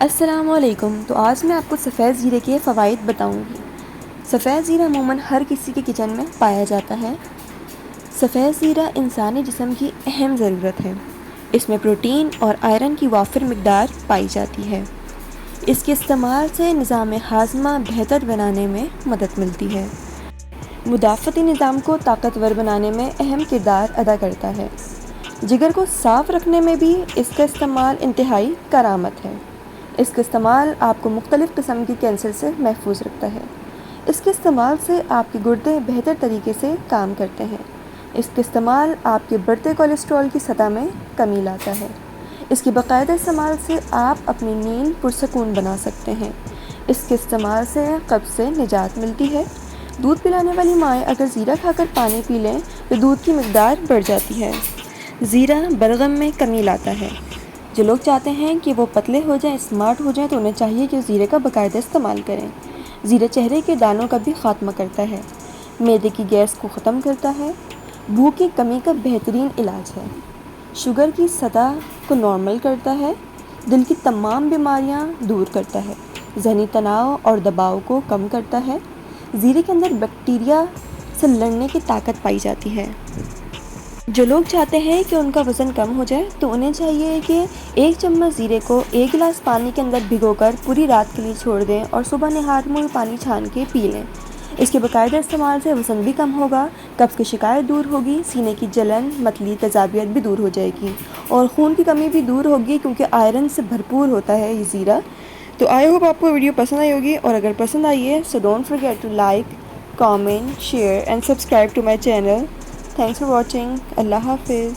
السلام علیکم۔ تو آج میں آپ کو سفید زیرے کے فوائد بتاؤں گی۔ سفید زیرہ عموماً ہر کسی کے کچن میں پایا جاتا ہے۔ سفید زیرہ انسانی جسم کی اہم ضرورت ہے۔ اس میں پروٹین اور آئرن کی وافر مقدار پائی جاتی ہے۔ اس کے استعمال سے نظام ہاضمہ بہتر بنانے میں مدد ملتی ہے۔ مدافعتی نظام کو طاقتور بنانے میں اہم کردار ادا کرتا ہے۔ جگر کو صاف رکھنے میں بھی اس کا استعمال انتہائی کارآمد ہے۔ اس کا استعمال آپ کو مختلف قسم کی کینسر سے محفوظ رکھتا ہے۔ اس کے استعمال سے آپ کے گردے بہتر طریقے سے کام کرتے ہیں۔ اس کے استعمال آپ کے بڑھتے کولیسٹرول کی سطح میں کمی لاتا ہے۔ اس کے باقاعدہ استعمال سے آپ اپنی نیند پرسکون بنا سکتے ہیں۔ اس کے استعمال سے قبض سے نجات ملتی ہے۔ دودھ پلانے والی مائیں اگر زیرہ کھا کر پانی پی لیں تو دودھ کی مقدار بڑھ جاتی ہے۔ زیرہ بلغم میں کمی لاتا ہے۔ جو لوگ چاہتے ہیں کہ وہ پتلے ہو جائیں، اسمارٹ ہو جائیں، تو انہیں چاہیے کہ زیرے کا باقاعدہ استعمال کریں۔ زیرہ چہرے کے دانوں کا بھی خاتمہ کرتا ہے، معدے کی گیس کو ختم کرتا ہے، بھوک کی کمی کا بہترین علاج ہے، شوگر کی سطح کو نارمل کرتا ہے، دل کی تمام بیماریاں دور کرتا ہے، ذہنی تناؤ اور دباؤ کو کم کرتا ہے۔ زیرے کے اندر بیکٹیریا سے لڑنے کی طاقت پائی جاتی ہے۔ جو لوگ چاہتے ہیں کہ ان کا وزن کم ہو جائے تو انہیں چاہیے کہ 1 چمچ زیرے کو 1 گلاس پانی کے اندر بھگو کر پوری رات کے لیے چھوڑ دیں اور صبح نہاتے ہوئے پانی چھان کے پی لیں۔ اس کے باقاعدہ استعمال سے وزن بھی کم ہوگا، قبض کی شکایت دور ہوگی، سینے کی جلن، متلی، تیزابیت بھی دور ہو جائے گی اور خون کی کمی بھی دور ہوگی کیونکہ آئرن سے بھرپور ہوتا ہے یہ زیرہ۔ تو آئی ہوپ آپ کو ویڈیو پسند آئی ہوگی، اور اگر پسند آئی ہے so don't forget to like, comment, share and subscribe to my channel. Thanks for watching. اللہ حافظ۔